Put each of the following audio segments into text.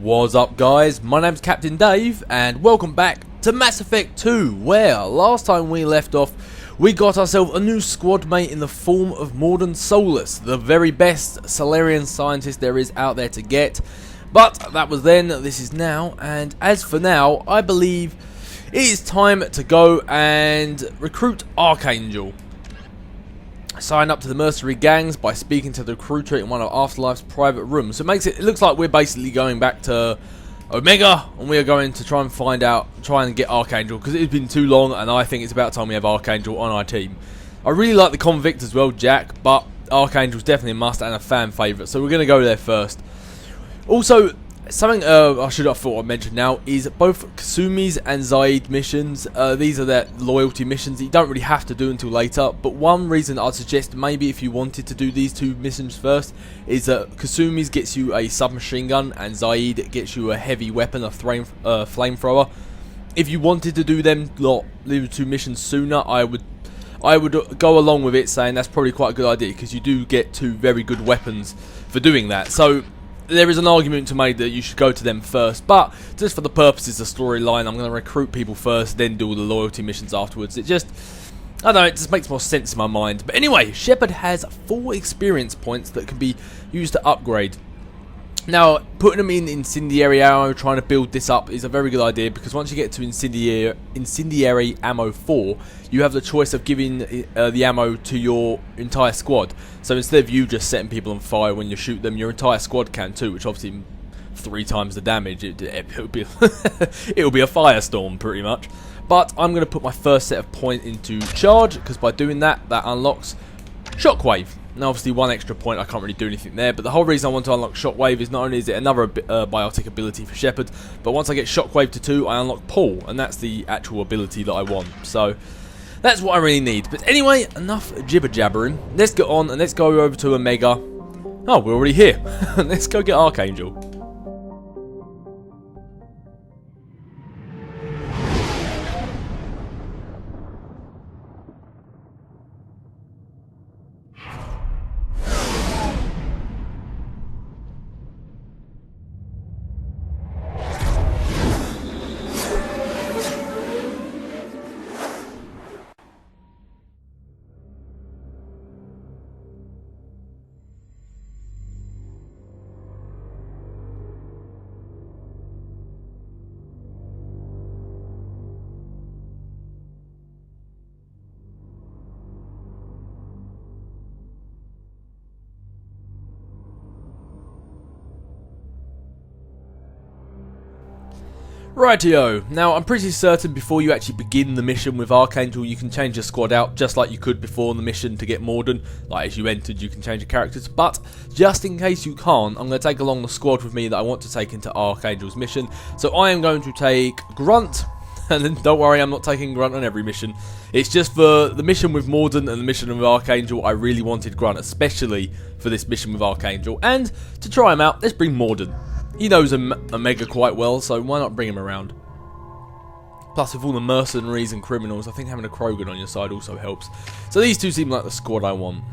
What's up, guys? My name's Captain Dave and welcome back to Mass Effect 2, where last time we left off we got ourselves a new squad mate in the form of Mordin Solus, the very best Solarian scientist there is out there to get. But that was then, this is now, and as for now, I believe it is time to go and recruit Archangel. Sign up to the mercenary gangs by speaking to the recruiter in one of Afterlife's private rooms. So it looks like we're basically going back to Omega, and we are going to try and get Archangel, because it's been too long, and I think it's about time we have Archangel on our team. I really like the convict as well, Jack, but Archangel's definitely a must and a fan favourite, so we're going to go there first. Also, something I should have thought I'd mention now is both Kasumi's and Zaid missions. These are their loyalty missions that you don't really have to do until later, but one reason I'd suggest maybe if you wanted to do these two missions first is that Kasumi's gets you a submachine gun and Zaid gets you a heavy weapon, a flamethrower. If you wanted to do them two missions sooner, I would go along with it, saying that's probably quite a good idea, because you do get two very good weapons for doing that. So there is an argument to make that you should go to them first, but just for the purposes of storyline, I'm going to recruit people first, then do all the loyalty missions afterwards. It just, I don't know, it just makes more sense in my mind. But anyway, Shepard has 4 experience points that can be used to upgrade. Now, putting them in incendiary ammo, trying to build this up, is a very good idea, because once you get to incendiary ammo 4, you have the choice of giving the ammo to your entire squad. So instead of you just setting people on fire when you shoot them, your entire squad can too, which obviously 3 times the damage. It'll be it'll be a firestorm pretty much. But I'm going to put my first set of point into charge, because by doing that unlocks Shockwave. Now obviously 1 extra point, I can't really do anything there, but the whole reason I want to unlock Shockwave is not only is it another biotic ability for Shepard, but once I get Shockwave to 2, I unlock Pull, and that's the actual ability that I want. So that's what I really need. But anyway, enough jibber jabbering. Let's get on and let's go over to Omega. Oh, we're already here. Let's go get Archangel. Rightio, now I'm pretty certain before you actually begin the mission with Archangel you can change your squad out just like you could before the mission to get Mordin. Like as you entered you can change your characters, but just in case you can't, I'm going to take along the squad with me that I want to take into Archangel's mission. So I am going to take Grunt, and then don't worry, I'm not taking Grunt on every mission. It's just for the mission with Mordin and the mission with Archangel, I really wanted Grunt, especially for this mission with Archangel. And to try him out, let's bring Mordin. He knows Omega quite well, so why not bring him around? Plus, with all the mercenaries and criminals, I think having a Krogan on your side also helps. So these two seem like the squad I want.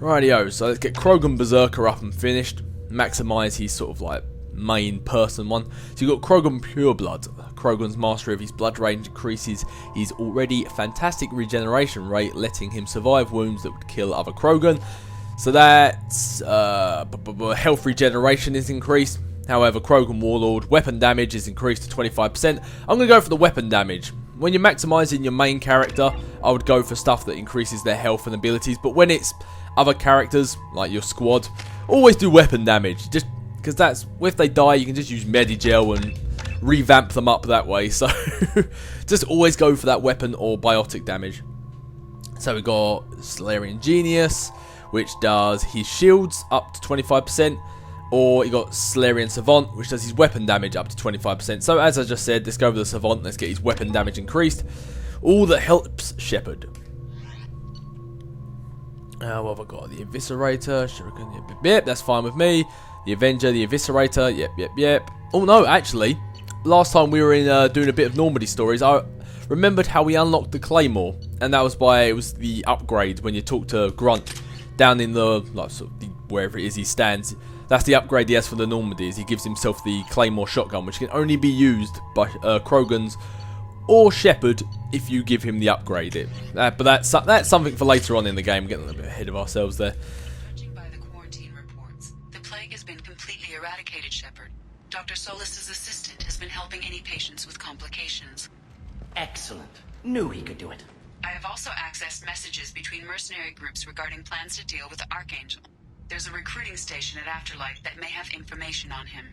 Rightio, so let's get Krogan Berserker up and finished. Maximise his sort of like main person one. So you've got Krogan Pureblood. Krogan's mastery of his blood range increases his already fantastic regeneration rate, letting him survive wounds that would kill other Krogan. So that's health regeneration is increased. However, Krogan Warlord weapon damage is increased to 25%. I'm going to go for the weapon damage. When you're maximising your main character, I would go for stuff that increases their health and abilities. But when it's other characters, like your squad, always do weapon damage. Just because that's, if they die, you can just use Medigel and revamp them up that way. So just always go for that weapon or biotic damage. So we got Solarian Genius, which does his shields up to 25%, or you got Solarian Savant, which does his weapon damage up to 25%. So as I just said, let's go with the Savant, let's get his weapon damage increased. All that helps Shepard. What have I got? The Eviscerator, Shuriken, yep, that's fine with me. The Avenger, the Eviscerator, yep. Oh no, actually, last time we were in doing a bit of Normandy stories, I remembered how we unlocked the Claymore, and that was it was the upgrade when you talk to Grunt down in the, like, sort of wherever it is he stands. That's the upgrade he has for the Normandies. He gives himself the Claymore shotgun, which can only be used by Krogans or Shepard if you give him the upgrade. But that's something for later on in the game. We're getting a little bit ahead of ourselves there. Judging by the quarantine reports, the plague has been completely eradicated, Shepard. Dr. Solis's assistant has been helping any patients with complications. Excellent. Knew he could do it. I have also accessed messages between mercenary groups regarding plans to deal with the Archangel. There's a recruiting station at Afterlife that may have information on him.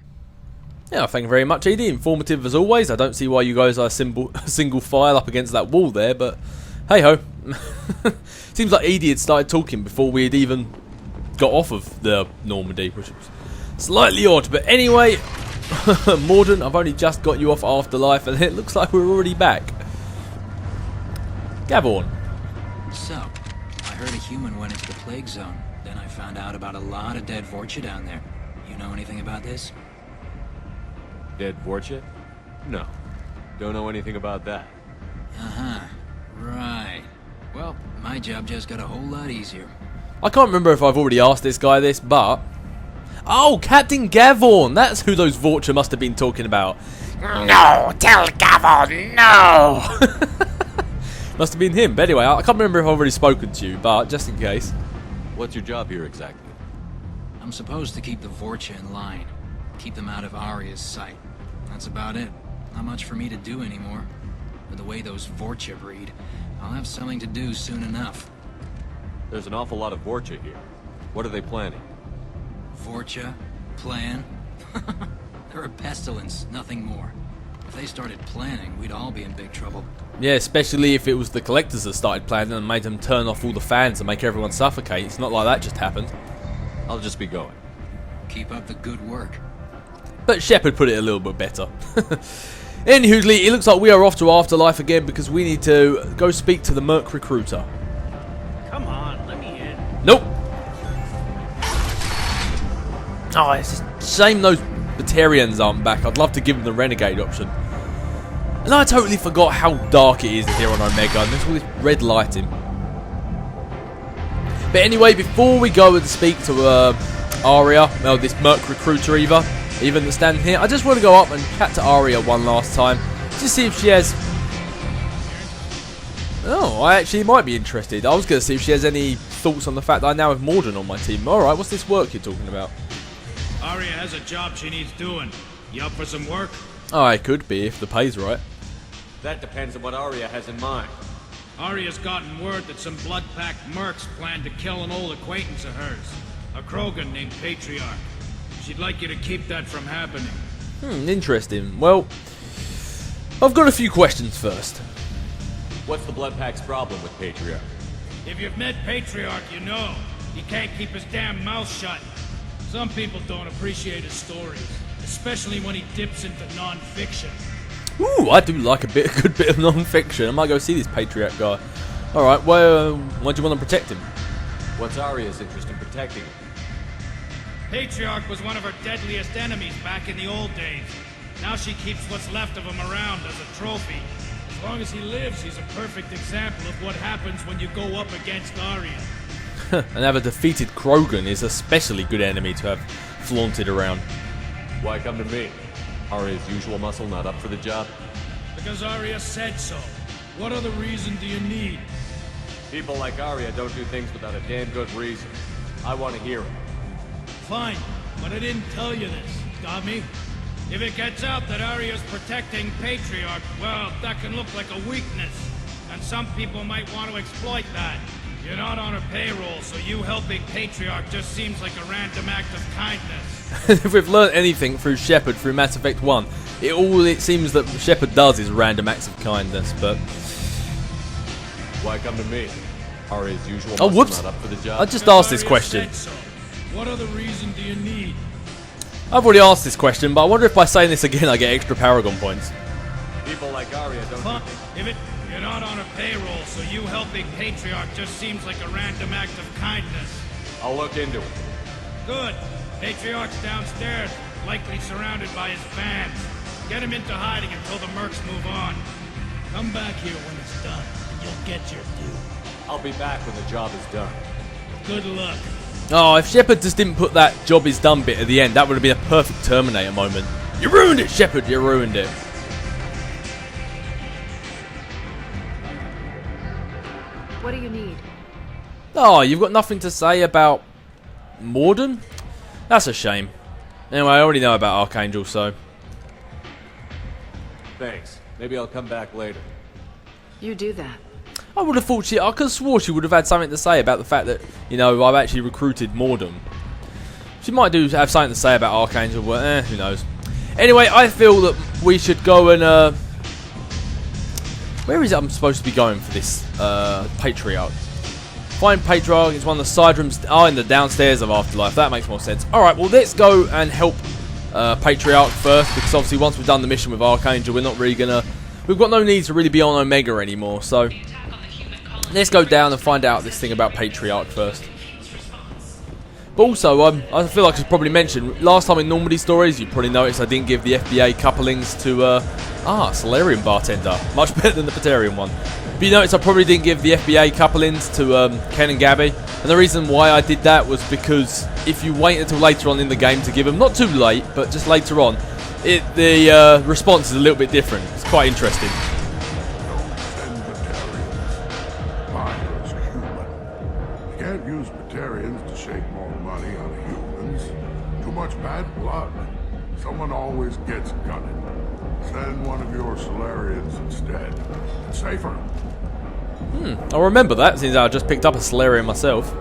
Yeah, thank you very much, Edie. Informative as always. I don't see why you guys are a single file up against that wall there, but hey ho. Seems like Edie had started talking before we had even got off of the Normandy, which was slightly odd. But anyway, Mordin, I've only just got you off Afterlife, and it looks like we're already back. Gavorn. So, I heard a human went into the plague zone. Then I found out about a lot of dead Vorcha down there. You know anything about this? Dead Vorcha? No. Don't know anything about that. Uh-huh. Right. Well, my job just got a whole lot easier. I can't remember if I've already asked this guy this, but... Oh, Captain Gavorn! That's who those Vorcha must have been talking about. No! Tell Gavorn, no! Must have been him. But anyway, I can't remember if I've already spoken to you, but just in case. What's your job here exactly? I'm supposed to keep the Vorcha in line. Keep them out of Arya's sight. That's about it. Not much for me to do anymore. With the way those Vorcha breed, I'll have something to do soon enough. There's an awful lot of Vorcha here. What are they planning? Vorcha? Plan? They're a pestilence, nothing more. If they started planning, we'd all be in big trouble. Yeah, especially if it was the collectors that started planning and made them turn off all the fans and make everyone suffocate. It's not like that just happened. I'll just be going. Keep up the good work. But Shepard put it a little bit better. Anywho, it looks like we are off to Afterlife again because we need to go speak to the Merc Recruiter. Come on, let me in. Nope. Oh, it's a shame those Batarians aren't back. I'd love to give them the Renegade option. And I totally forgot how dark it is here on Omega, and there's all this red lighting. But anyway, before we go and speak to Arya, well, this Merc Recruiter even that's standing here, I just want to go up and chat to Arya one last time, to see if she has... Oh, I actually might be interested. I was going to see if she has any thoughts on the fact that I now have Mordin on my team. Alright, what's this work you're talking about? Arya has a job she needs doing. You up for some work? Oh, it could be, if the pay's right. That depends on what Arya has in mind. Arya's gotten word that some blood-packed mercs plan to kill an old acquaintance of hers, a Krogan named Patriarch. She'd like you to keep that from happening. Interesting. Well, I've got a few questions first. What's the Blood Pack's problem with Patriarch? If you've met Patriarch, you know. He can't keep his damn mouth shut. Some people don't appreciate his stories, especially when he dips into non-fiction. Ooh, I do like a good bit of non-fiction. I might go see this Patriarch guy. Alright, well, why do you want to protect him? What's Arya's interest in protecting him? Patriarch was one of her deadliest enemies back in the old days. Now she keeps what's left of him around as a trophy. As long as he lives, he's a perfect example of what happens when you go up against Arya. And have a defeated Krogan is a especially good enemy to have flaunted around. Why come to me? Arya's usual muscle not up for the job? Because Arya said so. What other reason do you need? People like Arya don't do things without a damn good reason. I want to hear it. Fine, but I didn't tell you this. Got me? If it gets out that Arya's protecting Patriarch, well, that can look like a weakness. And some people might want to exploit that. You're not on her payroll, so you helping Patriarch just seems like a random act of kindness. If we've learnt anything through Shepard through Mass Effect 1, it seems that Shepard does is random acts of kindness, but... Why come to me? Arya's usual Oh, muscle whoops. not up for the job? I just asked this question. Said so. What other reason do you need? I've already asked this question, but I wonder if by saying this again I get extra Paragon points. People like Arya don't Fine. do things. If it, you're not on her payroll, so you helping Patriarch just seems like a random act of kindness. I'll look into it. Good. Patriarch's downstairs, likely surrounded by his fans. Get him into hiding until the mercs move on. Come back here when it's done, and you'll get your due. I'll be back when the job is done. Good luck. Oh, if Shepard just didn't put that job is done bit at the end, that would have been a perfect Terminator moment. You ruined it, Shepard, you ruined it. What do you need? Oh, you've got nothing to say about Morden? That's a shame. Anyway, I already know about Archangel, so... Thanks. Maybe I'll come back later. You do that. I would have thought I could have swore she would have had something to say about the fact that, you know, I've actually recruited Morden. She might have something to say about Archangel, but who knows. Anyway, I feel that we should go and, where is it I'm supposed to be going for this, Patriarch? Find Patriarch, it's one of the side rooms, in the downstairs of Afterlife, that makes more sense. Alright, well let's go and help Patriarch first, because obviously once we've done the mission with Archangel, we're not really gonna... We've got no need to really be on Omega anymore, so... Let's go down and find out this thing about Patriarch first. But also, I feel like I should probably mention, last time in Normandy Stories, you probably noticed I didn't give the FBA couplings to, Solarian Bartender. Much better than the Paterian one. But you notice I probably didn't give the FBA couplings to Ken and Gabby. And the reason why I did that was because if you wait until later on in the game to give them, not too late, but just later on, the response is a little bit different. It's quite interesting. Can't use Batarians to shake more money out of humans. Too much bad blood. Someone always gets gutted. Send one of your Solarians instead. It's safer. I'll remember that, since I just picked up a Solarian myself.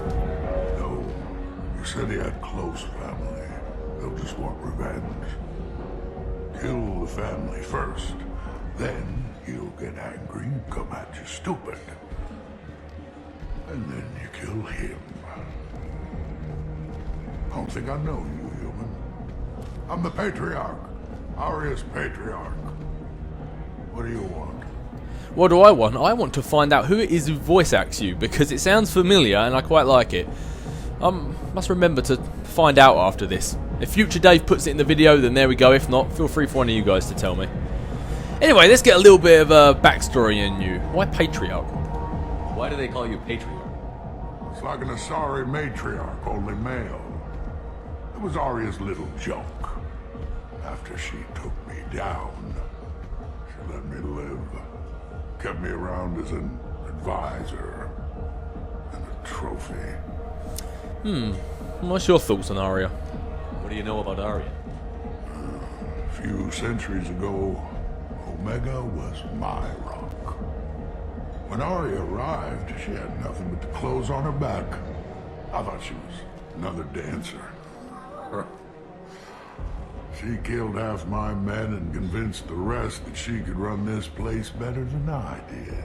No. You said he had close family. They'll just want revenge. Kill the family first. Then he'll get angry and come at you stupid. And then you kill him. I don't think I know you, human. I'm the Patriarch. Arius Patriarch. What do you want? What do I want? I want to find out who it is who voice acts you, because it sounds familiar and I quite like it. Must remember to find out after this. If Future Dave puts it in the video, then there we go. If not, feel free for one of you guys to tell me. Anyway, let's get a little bit of a backstory in you. Why Patriarch? Why do they call you Patriarch? It's like an Asari matriarch, only male. It was Arya's little joke. After she took me down, she let me live. Kept me around as an advisor and a trophy. What's your thoughts on Arya? What do you know about Arya? A few centuries ago, Omega was my rock. When Arya arrived, she had nothing but the clothes on her back. I thought she was another dancer. She killed half my men and convinced the rest that she could run this place better than I did.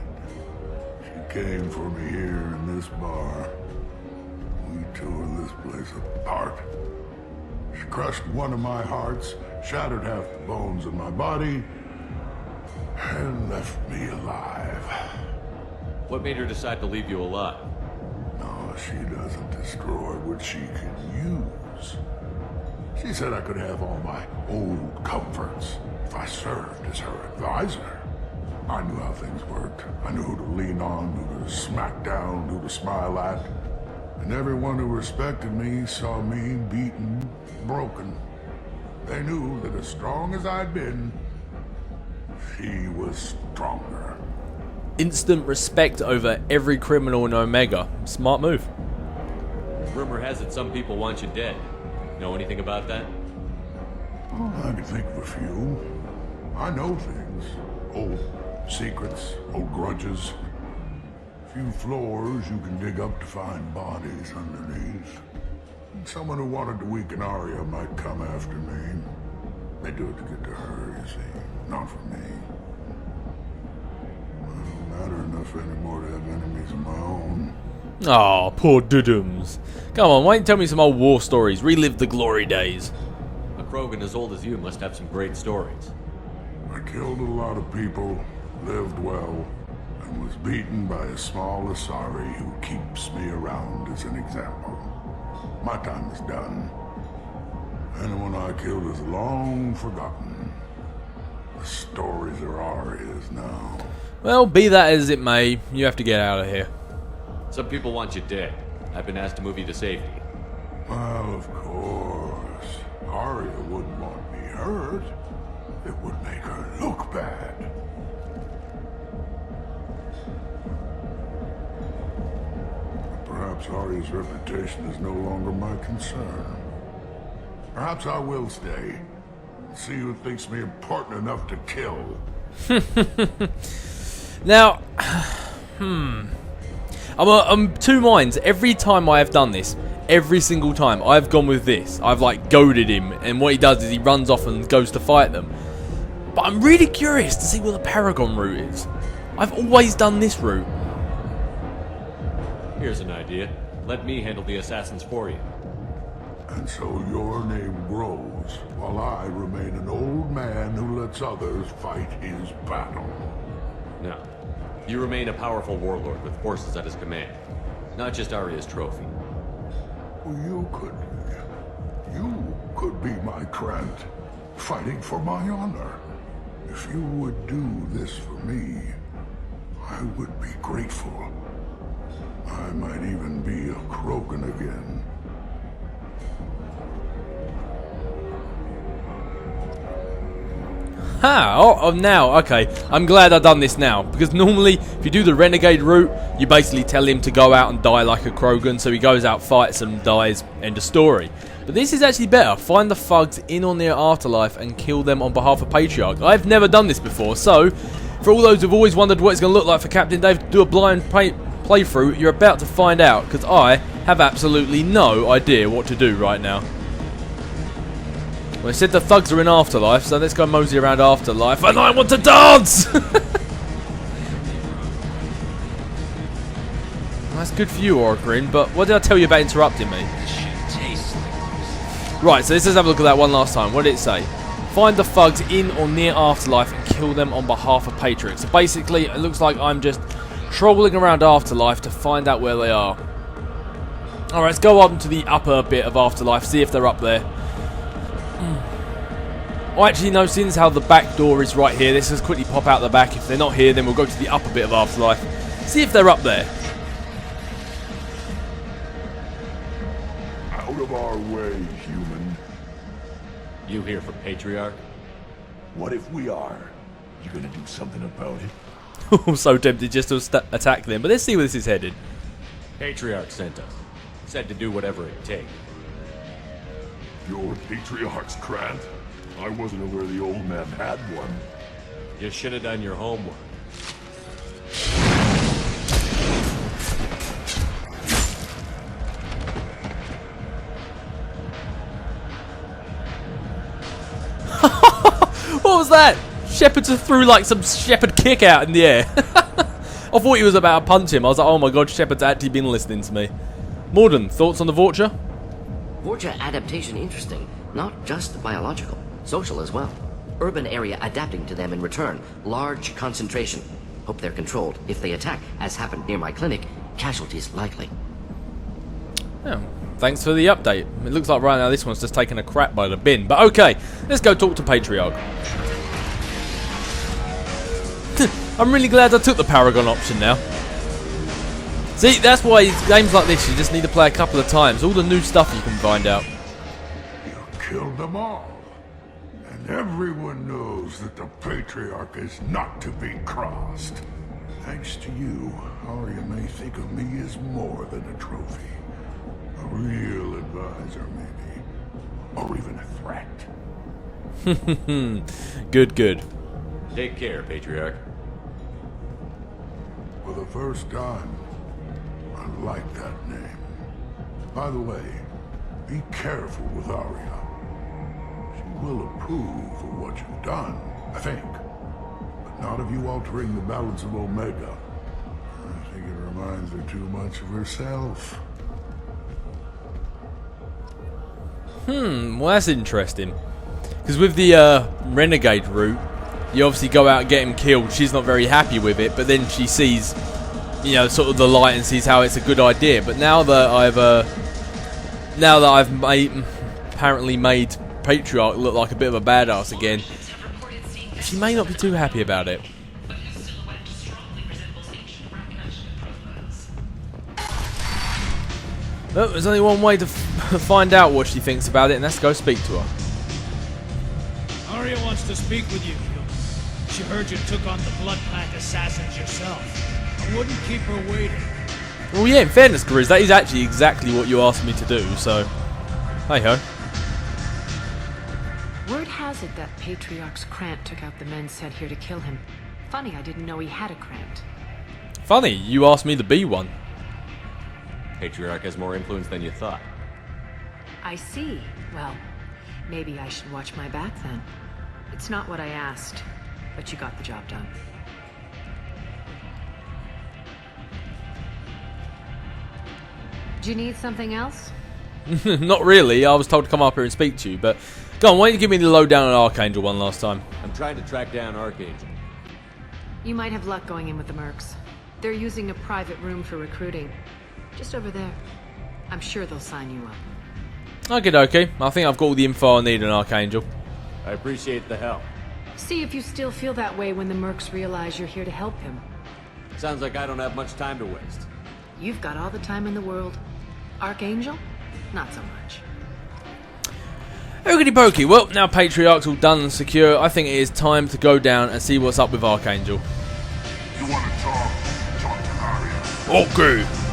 She came for me here in this bar. We tore this place apart. She crushed one of my hearts, shattered half the bones in my body, and left me alive. What made her decide to leave you alive? No, she doesn't destroy what she can use. She said I could have all my old comforts if I served as her advisor. I knew how things worked. I knew who to lean on, who to smack down, who to smile at. And everyone who respected me saw me beaten, broken. They knew that as strong as I'd been, she was stronger. Instant respect over every criminal in Omega. Smart move. Rumor has it some people want you dead. Know anything about that? Oh, I can think of a few. I know things. Old secrets, old grudges. A few floors you can dig up to find bodies underneath. And someone who wanted to weaken Arya might come after me. They do it to get to her, you see, not for me. I don't matter enough anymore to have enemies of my own. Aw, poor Dudums. Come on, why don't you tell me some old war stories? Relive the glory days. A Krogan as old as you must have some great stories. I killed a lot of people, lived well, and was beaten by a small Asari who keeps me around as an example. My time is done. Anyone I killed is long forgotten. The stories are Arya's now. Well, be that as it may, you have to get out of here. Some people want you dead. I've been asked to move you to safety. Well, of course. Arya wouldn't want me hurt. It would make her look bad. Perhaps Arya's reputation is no longer my concern. Perhaps I will stay. See who thinks me important enough to kill. Now, I'm two minds. Every time I have done this, every single time, I've gone with this. I've like goaded him, and what he does is he runs off and goes to fight them. But I'm really curious to see what the Paragon route is. I've always done this route. Here's an idea. Let me handle the assassins for you. And so your name grows, while I remain an old man who lets others fight his battle. No. You remain a powerful warlord with forces at his command. Not just Arya's trophy. You could be my Krant, fighting for my honor. If you would do this for me, I would be grateful. I might even be a Krogan again. Now, okay. I'm glad I've done this now. Because normally, if you do the Renegade route, you basically tell him to go out and die like a Krogan. So he goes out, fights and dies, end of story. But this is actually better. Find the thugs in or near Afterlife and kill them on behalf of Patriarch. I've never done this before. So, for all those who've always wondered what it's going to look like for Captain Dave to do a blind playthrough, you're about to find out. Because I have absolutely no idea what to do right now. Well, I said the thugs are in Afterlife, so let's go mosey around Afterlife, and I want to dance! That's good for you, Orgrin, but what did I tell you about interrupting me? Right, so let's just have a look at that one last time. What did it say? Find the thugs in or near Afterlife and kill them on behalf of Patriarch. So basically, it looks like I'm just trolling around Afterlife to find out where they are. Alright, let's go up to the upper bit of Afterlife, see if they're up there. Oh, actually, no, since how the back door is right here, let's just quickly pop out the back. If they're not here, then we'll go to the upper bit of Afterlife. See if they're up there. Out of our way, human. You here for Patriarch? What if we are? You gonna do something about it? I'm so tempted just to attack them, but let's see where this is headed. Patriarch sent us. Said to do whatever it takes. Your Patriarch's Krant? I wasn't aware the old man had one. You should have done your homework. What was that? Shepard just threw like some Shepard kick out in the air. I thought he was about to punch him. I was like, oh my god, Shepard's actually been listening to me. Morden, thoughts on the Vorcha? Vorcha adaptation interesting. Not just biological, social as well. Urban area adapting to them in return. Large concentration. Hope they're controlled. If they attack, as happened near my clinic, casualties likely. Oh, thanks for the update. It looks like right now this one's just taking a crap by the bin. But okay, let's go talk to Patriarch. I'm really glad I took the Paragon option now. See, that's why games like this you just need to play a couple of times. All the new stuff you can find out. You killed them all. And everyone knows that the Patriarch is not to be crossed. Thanks to you, Arya may think of me as more than a trophy. A real advisor, maybe. Or even a threat. Good, good. Take care, Patriarch. For the first time, I like that name. By the way, be careful with Arya. She will approve of what you've done, I think. But not of you altering the balance of Omega. I think it reminds her too much of herself. Well that's interesting. Because with the Renegade route, you obviously go out and get him killed. She's not very happy with it, but then she sees, you know, sort of the light and sees how it's a good idea. But now that I've apparently made Patriarch look like a bit of a badass again, she may not be too happy about it. Well, there's only one way to find out what she thinks about it, and that's go speak to her. Arya wants to speak with you. She heard you took on the Blood Pack assassins yourself. I wouldn't keep her waiting. Well, yeah, in fairness, Grizz, that is actually exactly what you asked me to do, so... Hey-ho. Word has it that Patriarch's Krant took out the men sent here to kill him. Funny, I didn't know he had a Krant. Funny, you asked me to be one. Patriarch has more influence than you thought. I see. Well, maybe I should watch my back then. It's not what I asked, but you got the job done. Do you need something else? Not really, I was told to come up here and speak to you, but... Go on, why don't you give me the lowdown on Archangel one last time? I'm trying to track down Archangel. You might have luck going in with the mercs. They're using a private room for recruiting. Just over there. I'm sure they'll sign you up. Okay, I think I've got all the info I need on Archangel. I appreciate the help. See if you still feel that way when the mercs realize you're here to help him. Sounds like I don't have much time to waste. You've got all the time in the world. Archangel? Not so much. Okie pokey, well, now Patriarch's all done and secure, I think it is time to go down and see what's up with Archangel. You want to talk to Arya. Okay.